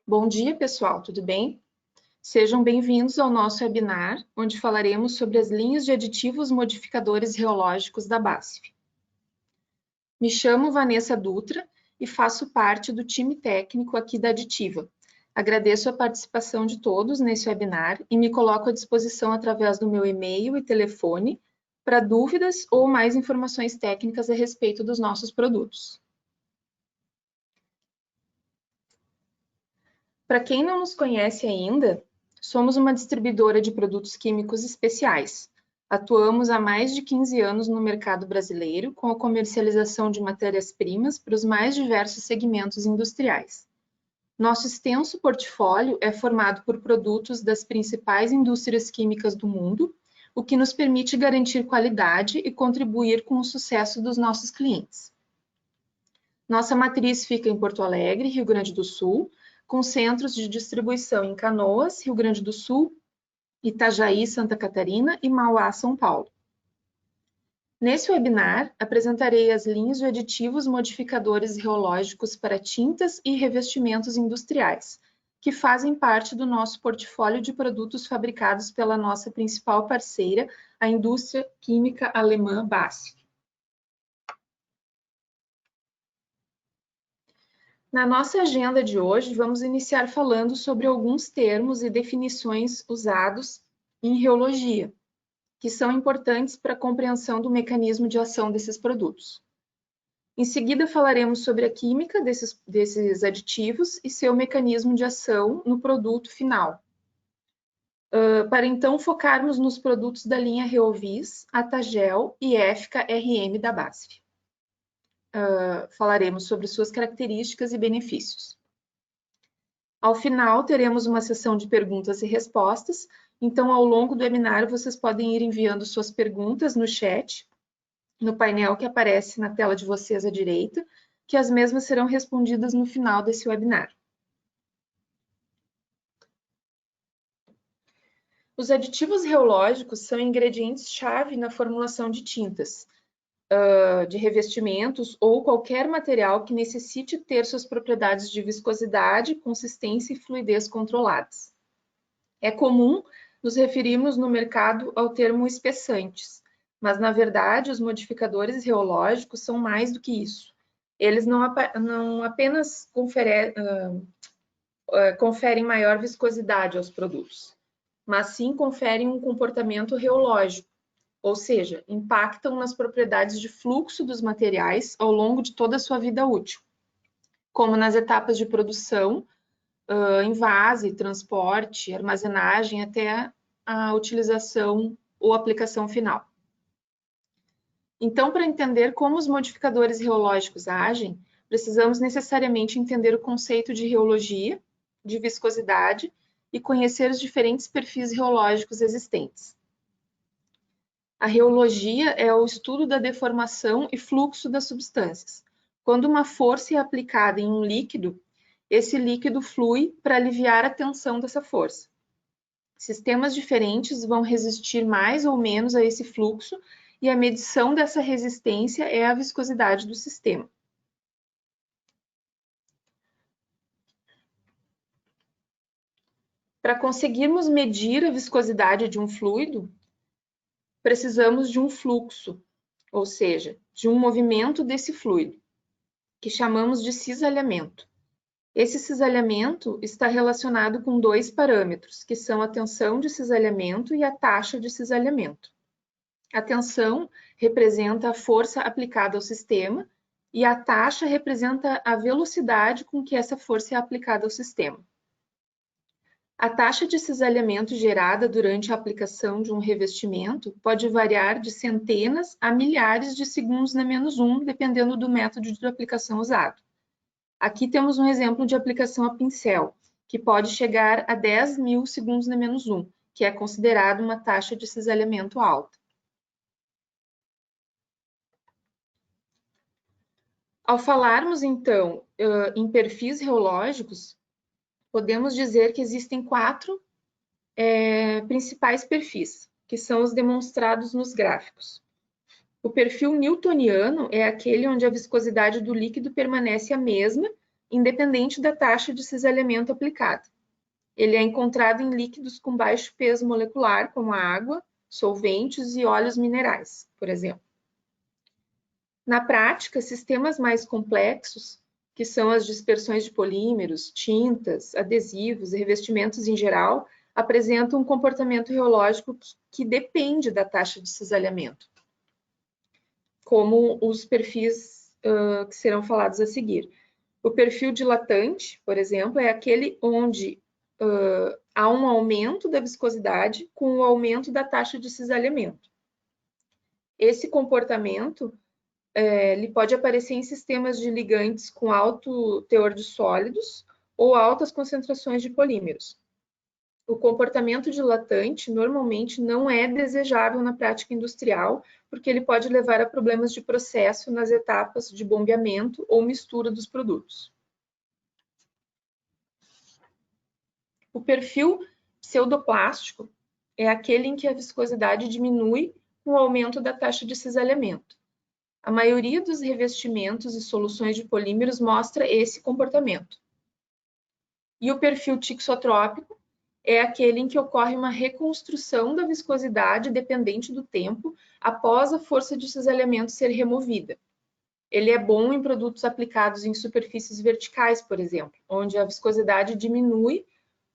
Bom dia, pessoal, tudo bem? Sejam bem-vindos ao nosso webinar, onde falaremos sobre as linhas de aditivos modificadores reológicos da BASF. Me chamo Vanessa Dutra e faço parte do time técnico aqui da Aditiva. Agradeço a participação de todos nesse webinar e me coloco à disposição através do meu e-mail e telefone para dúvidas ou mais informações técnicas a respeito dos nossos produtos. Para quem não nos conhece ainda, somos uma distribuidora de produtos químicos especiais. Atuamos há mais de 15 anos no mercado brasileiro com a comercialização de matérias-primas para os mais diversos segmentos industriais. Nosso extenso portfólio é formado por produtos das principais indústrias químicas do mundo, o que nos permite garantir qualidade e contribuir com o sucesso dos nossos clientes. Nossa matriz fica em Porto Alegre, Rio Grande do Sul, com centros de distribuição em Canoas, Rio Grande do Sul, Itajaí, Santa Catarina e Mauá, São Paulo. Nesse webinar, apresentarei as linhas de aditivos modificadores reológicos para tintas e revestimentos industriais, que fazem parte do nosso portfólio de produtos fabricados pela nossa principal parceira, a indústria química alemã BASF. Na nossa agenda de hoje, vamos iniciar falando sobre alguns termos e definições usados em reologia, que são importantes para a compreensão do mecanismo de ação desses produtos. Em seguida, falaremos sobre a química desses aditivos e seu mecanismo de ação no produto final. Para então focarmos nos produtos da linha Reovis, Atagel e Effica RM da BASF. Falaremos sobre suas características e benefícios. Ao final, teremos uma sessão de perguntas e respostas, então, ao longo do webinar, vocês podem ir enviando suas perguntas no chat, no painel que aparece na tela de vocês à direita, que as mesmas serão respondidas no final desse webinar. Os aditivos reológicos são ingredientes-chave na formulação de tintas, de revestimentos ou qualquer material que necessite ter suas propriedades de viscosidade, consistência e fluidez controladas. É comum nos referirmos no mercado ao termo espessantes, mas na verdade os modificadores reológicos são mais do que isso. Eles não apenas conferem maior viscosidade aos produtos, mas sim conferem um comportamento reológico, ou seja, impactam nas propriedades de fluxo dos materiais ao longo de toda a sua vida útil, como nas etapas de produção, envase, transporte, armazenagem, até a utilização ou aplicação final. Então, para entender como os modificadores reológicos agem, precisamos necessariamente entender o conceito de reologia, de viscosidade e conhecer os diferentes perfis reológicos existentes. A reologia é o estudo da deformação e fluxo das substâncias. Quando uma força é aplicada em um líquido, esse líquido flui para aliviar a tensão dessa força. Sistemas diferentes vão resistir mais ou menos a esse fluxo e a medição dessa resistência é a viscosidade do sistema. Para conseguirmos medir a viscosidade de um fluido, precisamos de um fluxo, ou seja, de um movimento desse fluido, que chamamos de cisalhamento. Esse cisalhamento está relacionado com dois parâmetros, que são a tensão de cisalhamento e a taxa de cisalhamento. A tensão representa a força aplicada ao sistema e a taxa representa a velocidade com que essa força é aplicada ao sistema. A taxa de cisalhamento gerada durante a aplicação de um revestimento pode variar de centenas a milhares de segundos na -1, dependendo do método de aplicação usado. Aqui temos um exemplo de aplicação a pincel, que pode chegar a 10.000 segundos na -1, que é considerado uma taxa de cisalhamento alta. Ao falarmos, então, em perfis reológicos, podemos dizer que existem 4 principais perfis, que são os demonstrados nos gráficos. O perfil newtoniano é aquele onde a viscosidade do líquido permanece a mesma, independente da taxa de cisalhamento aplicada. Ele é encontrado em líquidos com baixo peso molecular, como a água, solventes e óleos minerais, por exemplo. Na prática, sistemas mais complexos, que são as dispersões de polímeros, tintas, adesivos e revestimentos em geral, apresentam um comportamento reológico que depende da taxa de cisalhamento, como os perfis que serão falados a seguir. O perfil dilatante, por exemplo, é aquele onde há um aumento da viscosidade com o aumento da taxa de cisalhamento. Esse comportamento ele pode aparecer em sistemas de ligantes com alto teor de sólidos ou altas concentrações de polímeros. O comportamento dilatante normalmente não é desejável na prática industrial, porque ele pode levar a problemas de processo nas etapas de bombeamento ou mistura dos produtos. O perfil pseudoplástico é aquele em que a viscosidade diminui com o aumento da taxa de cisalhamento. A maioria dos revestimentos e soluções de polímeros mostra esse comportamento. E o perfil tixotrópico é aquele em que ocorre uma reconstrução da viscosidade dependente do tempo após a força de cisalhamento ser removida. Ele é bom em produtos aplicados em superfícies verticais, por exemplo, onde a viscosidade diminui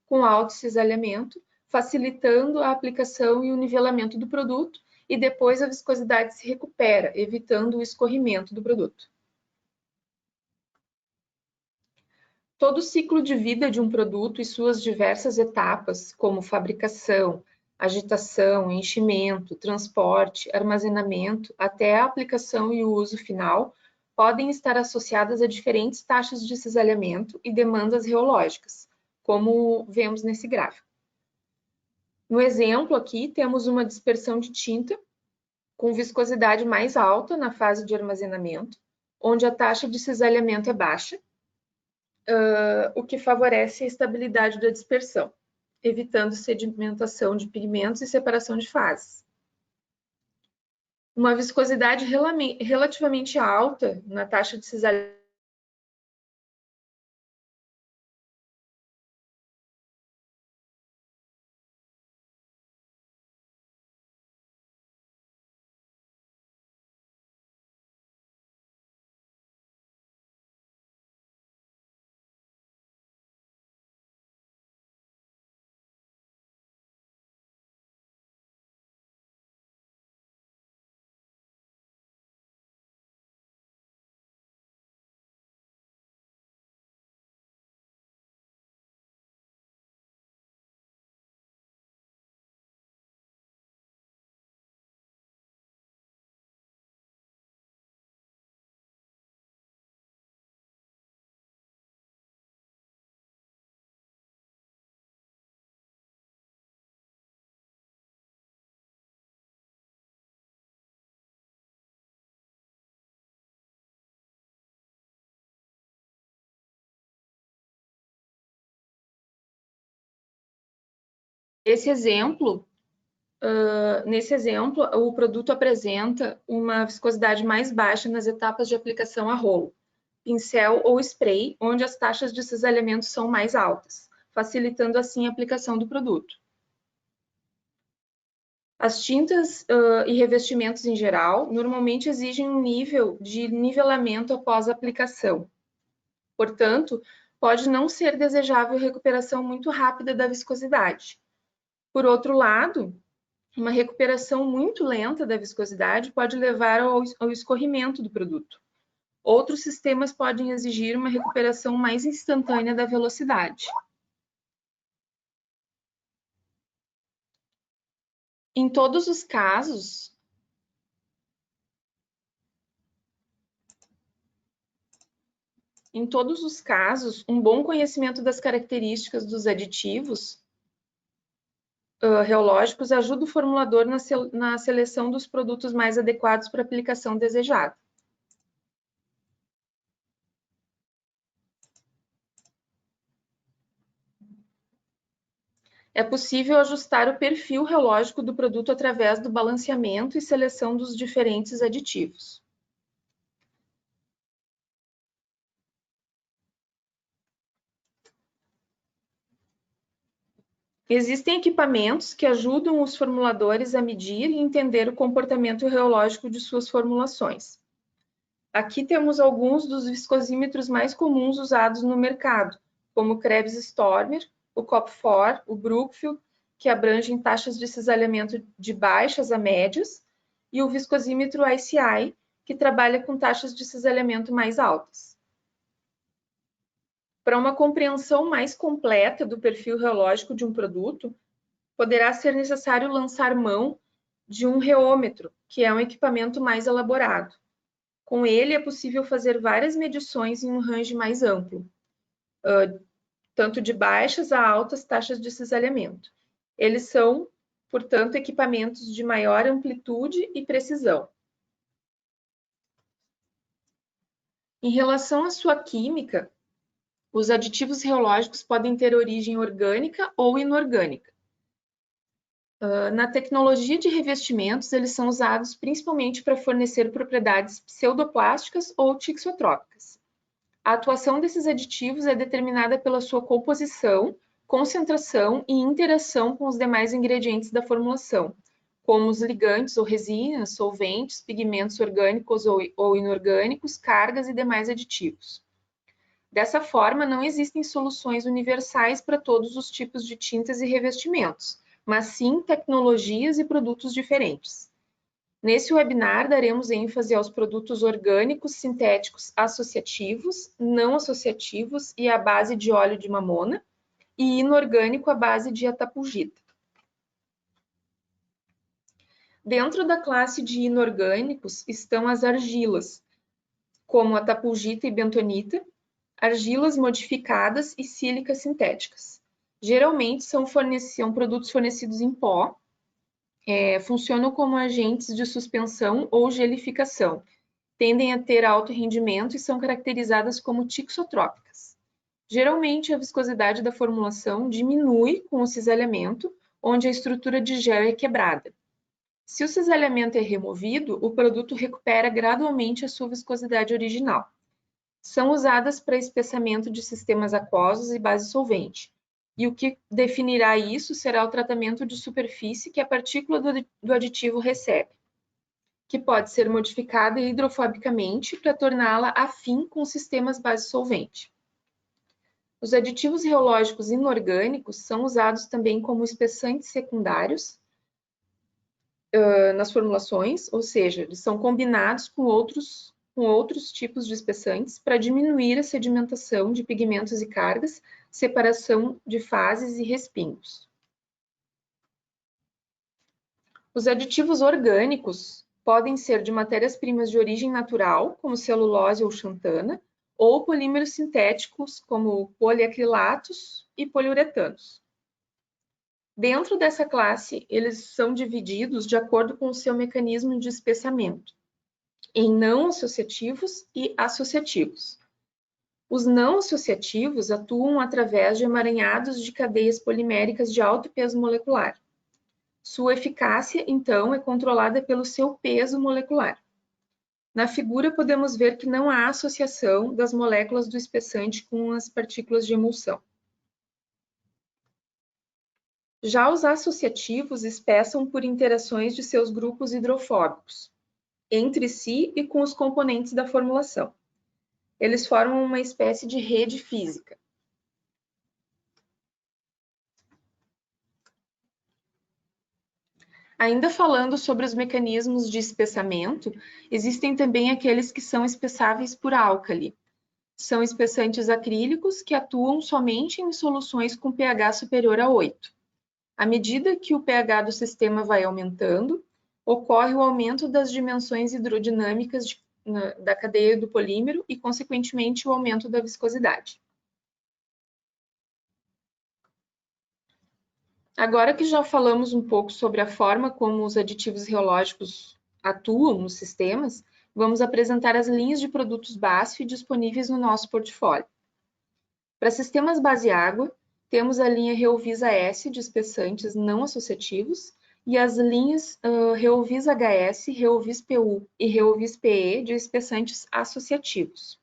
com alto cisalhamento, facilitando a aplicação e o nivelamento do produto, e depois a viscosidade se recupera, evitando o escorrimento do produto. Todo o ciclo de vida de um produto e suas diversas etapas, como fabricação, agitação, enchimento, transporte, armazenamento, até a aplicação e o uso final, podem estar associadas a diferentes taxas de cisalhamento e demandas reológicas, como vemos nesse gráfico. No exemplo aqui, temos uma dispersão de tinta com viscosidade mais alta na fase de armazenamento, onde a taxa de cisalhamento é baixa, o que favorece a estabilidade da dispersão, evitando sedimentação de pigmentos e separação de fases. Uma viscosidade relativamente alta na taxa de cisalhamento Nesse exemplo, o produto apresenta uma viscosidade mais baixa nas etapas de aplicação a rolo, pincel ou spray, onde as taxas de cisalhamento são mais altas, facilitando assim a aplicação do produto. As tintas e revestimentos em geral normalmente exigem um nível de nivelamento após a aplicação. Portanto, pode não ser desejável recuperação muito rápida da viscosidade. Por outro lado, uma recuperação muito lenta da viscosidade pode levar ao escorrimento do produto. Outros sistemas podem exigir uma recuperação mais instantânea da velocidade. Em todos os casos, um bom conhecimento das características dos aditivos reológicos ajuda o formulador na seleção dos produtos mais adequados para a aplicação desejada. É possível ajustar o perfil reológico do produto através do balanceamento e seleção dos diferentes aditivos. Existem equipamentos que ajudam os formuladores a medir e entender o comportamento reológico de suas formulações. Aqui temos alguns dos viscosímetros mais comuns usados no mercado, como o Krebs-Stormer, o Kopf-4, o Brookfield, que abrangem taxas de cisalhamento de baixas a médias, e o viscosímetro ICI, que trabalha com taxas de cisalhamento mais altas. Para uma compreensão mais completa do perfil reológico de um produto, poderá ser necessário lançar mão de um reômetro, que é um equipamento mais elaborado. Com ele, é possível fazer várias medições em um range mais amplo, tanto de baixas a altas taxas de cisalhamento. Eles são, portanto, equipamentos de maior amplitude e precisão. Em relação à sua química, os aditivos reológicos podem ter origem orgânica ou inorgânica. Na tecnologia de revestimentos, eles são usados principalmente para fornecer propriedades pseudoplásticas ou tixotrópicas. A atuação desses aditivos é determinada pela sua composição, concentração e interação com os demais ingredientes da formulação, como os ligantes ou resinas, solventes, pigmentos orgânicos ou inorgânicos, cargas e demais aditivos. Dessa forma, não existem soluções universais para todos os tipos de tintas e revestimentos, mas sim tecnologias e produtos diferentes. Nesse webinar, daremos ênfase aos produtos orgânicos sintéticos associativos, não associativos e à base de óleo de mamona, e inorgânico à base de atapugita. Dentro da classe de inorgânicos estão as argilas, como a atapugita e bentonita, argilas modificadas e sílicas sintéticas. Geralmente são produtos fornecidos em pó, funcionam como agentes de suspensão ou gelificação, tendem a ter alto rendimento e são caracterizadas como tixotrópicas. Geralmente, a viscosidade da formulação diminui com o cisalhamento, onde a estrutura de gel é quebrada. Se o cisalhamento é removido, o produto recupera gradualmente a sua viscosidade original. São usadas para espessamento de sistemas aquosos e base solvente. E o que definirá isso será o tratamento de superfície que a partícula do aditivo recebe, que pode ser modificada hidrofobicamente para torná-la afim com sistemas base solvente. Os aditivos reológicos inorgânicos são usados também como espessantes secundários nas formulações, ou seja, eles são combinados com outros tipos de espessantes para diminuir a sedimentação de pigmentos e cargas, separação de fases e respingos. Os aditivos orgânicos podem ser de matérias-primas de origem natural, como celulose ou xantana, ou polímeros sintéticos, como poliacrilatos e poliuretanos. Dentro dessa classe, eles são divididos de acordo com o seu mecanismo de espessamento, em não associativos e associativos. Os não associativos atuam através de emaranhados de cadeias poliméricas de alto peso molecular. Sua eficácia, então, é controlada pelo seu peso molecular. Na figura, podemos ver que não há associação das moléculas do espessante com as partículas de emulsão. Já os associativos espessam por interações de seus grupos hidrofóbicos, entre si e com os componentes da formulação. Eles formam uma espécie de rede física. Ainda falando sobre os mecanismos de espessamento, existem também aqueles que são espessáveis por álcali. São espessantes acrílicos que atuam somente em soluções com pH superior a 8. À medida que o pH do sistema vai aumentando, ocorre o aumento das dimensões hidrodinâmicas da cadeia do polímero e, consequentemente, o aumento da viscosidade. Agora que já falamos um pouco sobre a forma como os aditivos reológicos atuam nos sistemas, vamos apresentar as linhas de produtos BASF disponíveis no nosso portfólio. Para sistemas base-água, temos a linha Reovisa S de espessantes não associativos e as linhas Reovisa HS, Reovis PU e Reovis PE de espessantes associativos.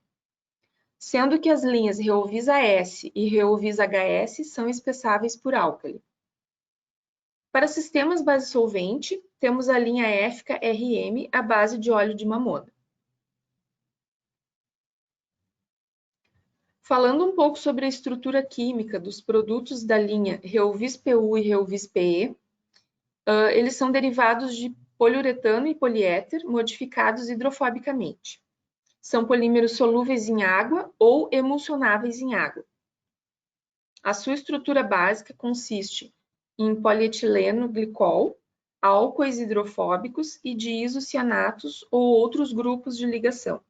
Sendo que as linhas Reovisa S e Reovisa HS são espessáveis por álcali. Para sistemas base solvente, temos a linha EFICA RM à base de óleo de mamona. Falando um pouco sobre a estrutura química dos produtos da linha Reovis-PU e Reovis-PE, eles são derivados de poliuretano e poliéter modificados hidrofobicamente. São polímeros solúveis em água ou emulsionáveis em água. A sua estrutura básica consiste em polietileno glicol, álcoois hidrofóbicos e de isocianatos ou outros grupos de ligação.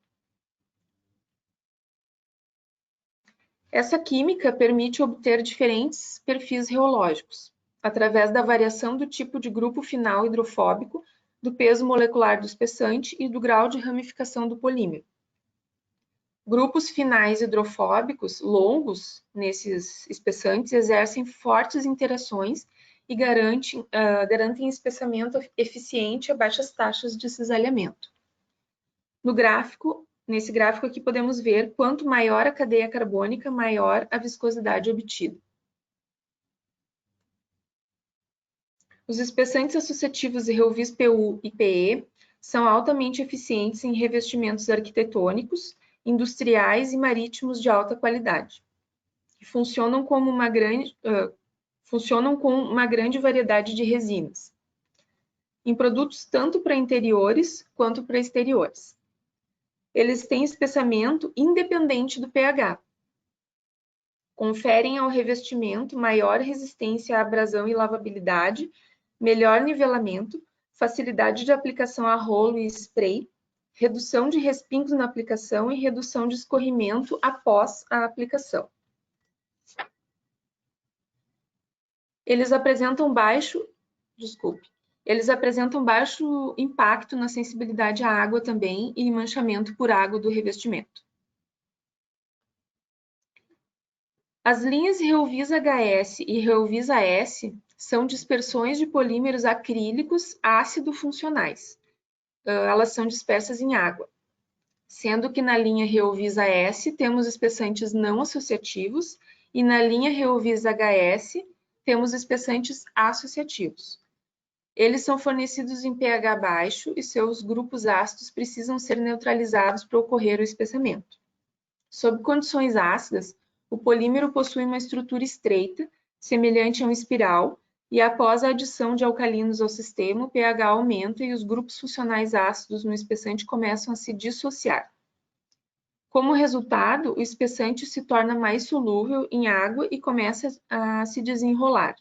Essa química permite obter diferentes perfis reológicos, através da variação do tipo de grupo final hidrofóbico, do peso molecular do espessante e do grau de ramificação do polímero. Grupos finais hidrofóbicos longos nesses espessantes exercem fortes interações e garantem espessamento eficiente a baixas taxas de cisalhamento. Nesse gráfico aqui podemos ver quanto maior a cadeia carbônica, maior a viscosidade obtida. Os espessantes associativos Reovis-PU e PE são altamente eficientes em revestimentos arquitetônicos, industriais e marítimos de alta qualidade. Funcionam com uma grande variedade de resinas, em produtos tanto para interiores quanto para exteriores. Eles têm espessamento independente do pH. Conferem ao revestimento maior resistência à abrasão e lavabilidade, melhor nivelamento, facilidade de aplicação a rolo e spray, redução de respingos na aplicação e redução de escorrimento após a aplicação. Eles apresentam baixo impacto na sensibilidade à água também e manchamento por água do revestimento. As linhas Reovis HS e Reovis AS são dispersões de polímeros acrílicos ácido-funcionais. Elas são dispersas em água, sendo que na linha Reovis AS temos espessantes não associativos e na linha Reovis HS temos espessantes associativos. Eles são fornecidos em pH baixo e seus grupos ácidos precisam ser neutralizados para ocorrer o espessamento. Sob condições ácidas, o polímero possui uma estrutura estreita, semelhante a um espiral, e após a adição de alcalinos ao sistema, o pH aumenta e os grupos funcionais ácidos no espessante começam a se dissociar. Como resultado, o espessante se torna mais solúvel em água e começa a se desenrolar.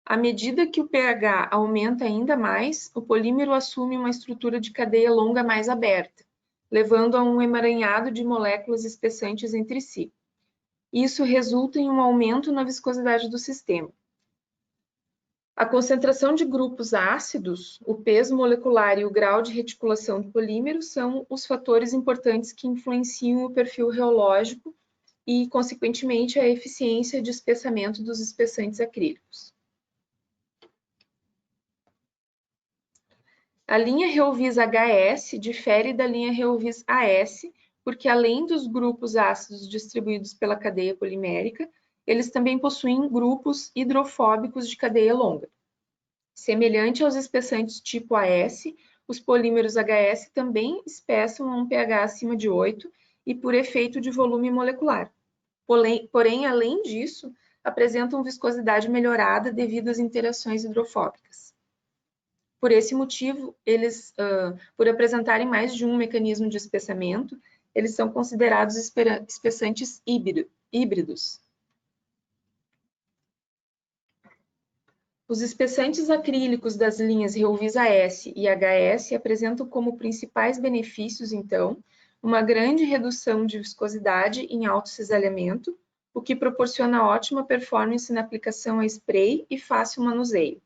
À medida que o pH aumenta ainda mais, o polímero assume uma estrutura de cadeia longa mais aberta, levando a um emaranhado de moléculas espessantes entre si. Isso resulta em um aumento na viscosidade do sistema. A concentração de grupos ácidos, o peso molecular e o grau de reticulação do polímero são os fatores importantes que influenciam o perfil reológico e, consequentemente, a eficiência de espessamento dos espessantes acrílicos. A linha Reovis HS difere da linha Reovis AS, porque além dos grupos ácidos distribuídos pela cadeia polimérica, eles também possuem grupos hidrofóbicos de cadeia longa. Semelhante aos espessantes tipo AS, os polímeros HS também espessam a um pH acima de 8 e por efeito de volume molecular. Porém, além disso, apresentam viscosidade melhorada devido às interações hidrofóbicas. Por esse motivo, por apresentarem mais de um mecanismo de espessamento, eles são considerados espessantes híbridos. Os espessantes acrílicos das linhas Reovis AS e HS apresentam como principais benefícios, então, uma grande redução de viscosidade em alto cisalhamento, o que proporciona ótima performance na aplicação a spray e fácil manuseio.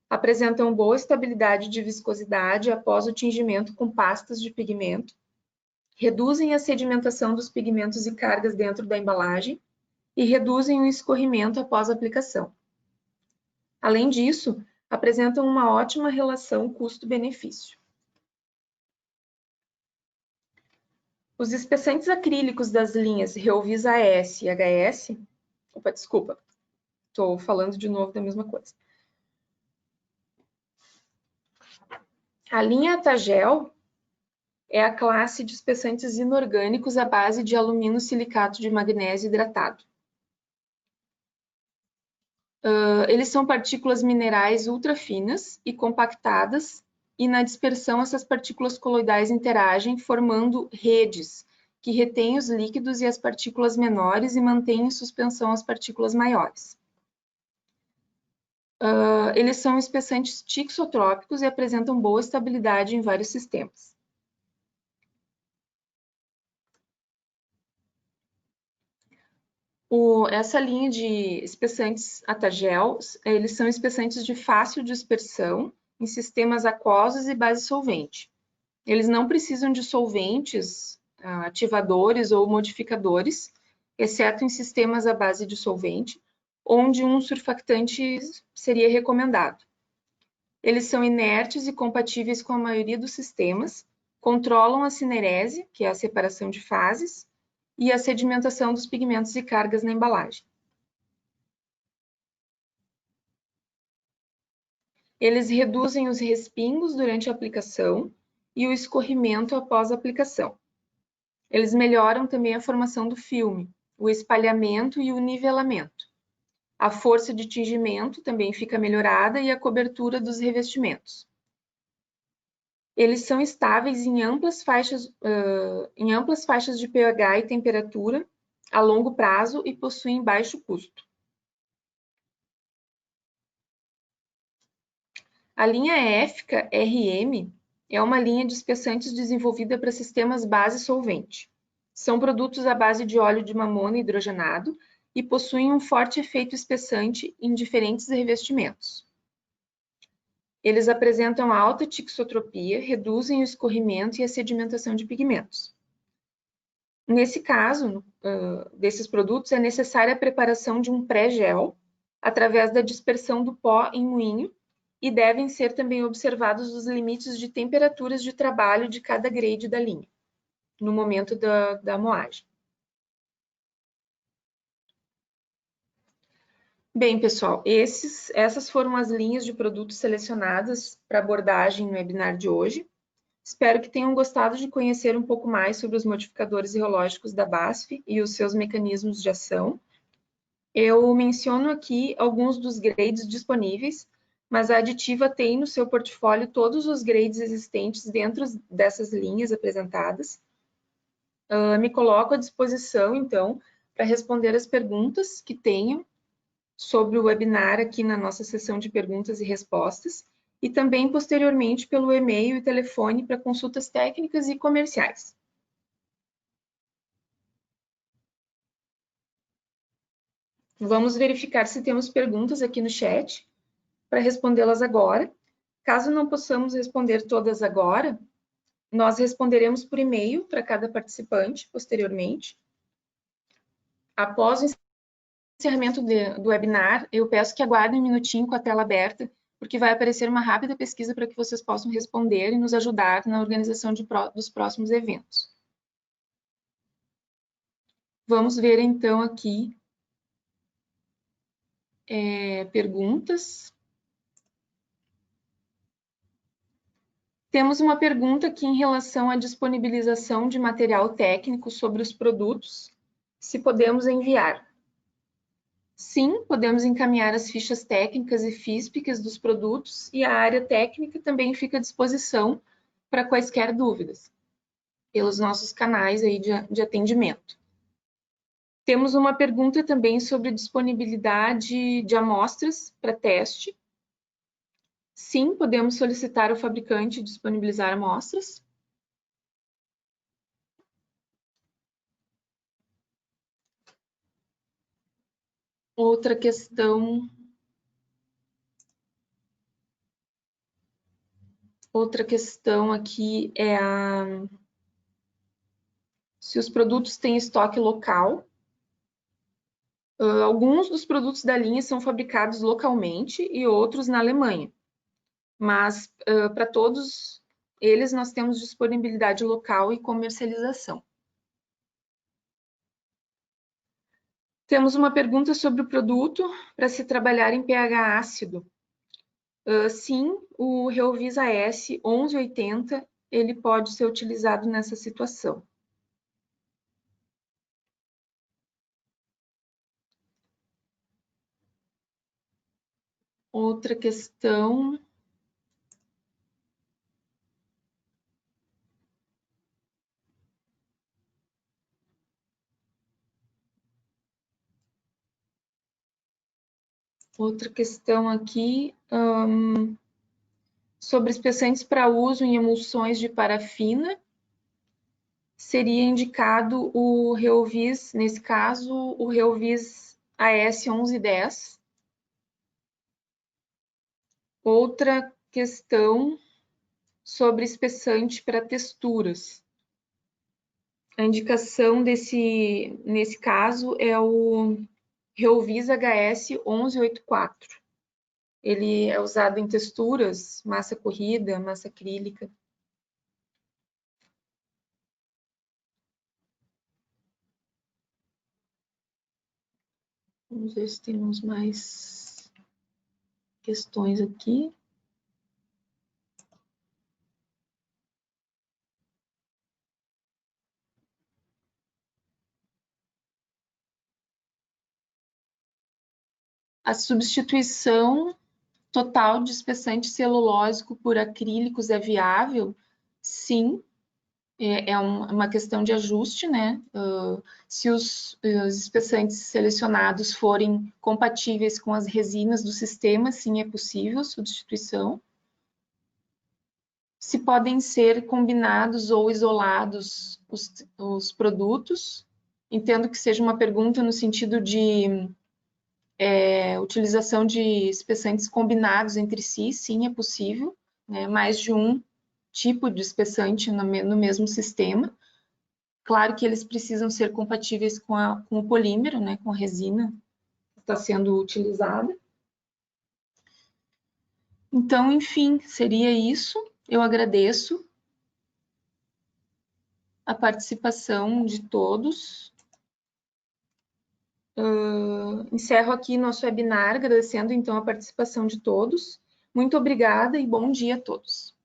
Apresentam boa estabilidade de viscosidade após o tingimento com pastas de pigmento, reduzem a sedimentação dos pigmentos e cargas dentro da embalagem e reduzem o escorrimento após a aplicação. Além disso, apresentam uma ótima relação custo-benefício. Os espessantes acrílicos das linhas Reovis AS e HS, estou falando de novo da mesma coisa. A linha Atagel é a classe de espessantes inorgânicos à base de alumínio silicato de magnésio hidratado. Eles são partículas minerais ultra finas e compactadas, e na dispersão essas partículas coloidais interagem formando redes que retêm os líquidos e as partículas menores e mantêm em suspensão as partículas maiores. Eles são espessantes tixotrópicos e apresentam boa estabilidade em vários sistemas. Essa linha de espessantes Atagel, eles são espessantes de fácil dispersão em sistemas aquosos e base solvente. Eles não precisam de solventes, ativadores ou modificadores, exceto em sistemas à base de solvente, onde um surfactante seria recomendado. Eles são inertes e compatíveis com a maioria dos sistemas, controlam a cinerese, que é a separação de fases, e a sedimentação dos pigmentos e cargas na embalagem. Eles reduzem os respingos durante a aplicação e o escorrimento após a aplicação. Eles melhoram também a formação do filme, o espalhamento e o nivelamento. A força de tingimento também fica melhorada e a cobertura dos revestimentos. Eles são estáveis em amplas faixas de pH e temperatura a longo prazo e possuem baixo custo. A linha EFICA RM é uma linha de espessantes desenvolvida para sistemas base solvente. São produtos à base de óleo de mamona hidrogenado e possuem um forte efeito espessante em diferentes revestimentos. Eles apresentam alta tixotropia, reduzem o escorrimento e a sedimentação de pigmentos. Nesse caso, desses produtos, é necessária a preparação de um pré-gel através da dispersão do pó em moinho e devem ser também observados os limites de temperaturas de trabalho de cada grade da linha, no momento da moagem. Bem, pessoal, essas foram as linhas de produtos selecionadas para abordagem no webinar de hoje. Espero que tenham gostado de conhecer um pouco mais sobre os modificadores reológicos da BASF e os seus mecanismos de ação. Eu menciono aqui alguns dos grades disponíveis, mas a Aditiva tem no seu portfólio todos os grades existentes dentro dessas linhas apresentadas. Me coloco à disposição, então, para responder as perguntas que tenham sobre o webinar aqui na nossa sessão de perguntas e respostas e também posteriormente pelo e-mail e telefone para consultas técnicas e comerciais. Vamos verificar se temos perguntas aqui no chat para respondê-las agora. Caso não possamos responder todas agora, nós responderemos por e-mail para cada participante posteriormente. Após o encerramento do webinar, eu peço que aguardem um minutinho com a tela aberta, porque vai aparecer uma rápida pesquisa para que vocês possam responder e nos ajudar na organização dos próximos eventos. Vamos ver, então, aqui perguntas. Temos uma pergunta aqui em relação à disponibilização de material técnico sobre os produtos, se podemos enviar. Sim, podemos encaminhar as fichas técnicas e físicas dos produtos e a área técnica também fica à disposição para quaisquer dúvidas, pelos nossos canais aí de atendimento. Temos uma pergunta também sobre disponibilidade de amostras para teste. Sim, podemos solicitar ao fabricante disponibilizar amostras. Outra questão aqui é se os produtos têm estoque local. Alguns dos produtos da linha são fabricados localmente e outros na Alemanha. Mas para todos eles nós temos disponibilidade local e comercialização. Temos uma pergunta sobre o produto para se trabalhar em pH ácido. Sim, o Reovis AS 1180 ele pode ser utilizado nessa situação. Outra questão. Outra questão aqui, sobre espessantes para uso em emulsões de parafina, seria indicado o Reovis, nesse caso, o Reovis AS 1110. Outra questão sobre espessante para texturas. A indicação nesse caso é o Reovis HS 1184. Ele é usado em texturas, massa corrida, massa acrílica. Vamos ver se temos mais questões aqui. A substituição total de espessante celulósico por acrílicos é viável? Sim, é uma questão de ajuste, né? Se os espessantes selecionados forem compatíveis com as resinas do sistema, sim, é possível substituição. Se podem ser combinados ou isolados os produtos, entendo que seja uma pergunta no sentido de utilização de espessantes combinados entre si, sim, é possível, né? Mais de um tipo de espessante no mesmo sistema. Claro que eles precisam ser compatíveis com o polímero, né? Com a resina que está sendo utilizada. Então, enfim, seria isso. Eu agradeço a participação de todos. Encerro aqui nosso webinar, agradecendo então a participação de todos. Muito obrigada e bom dia a todos.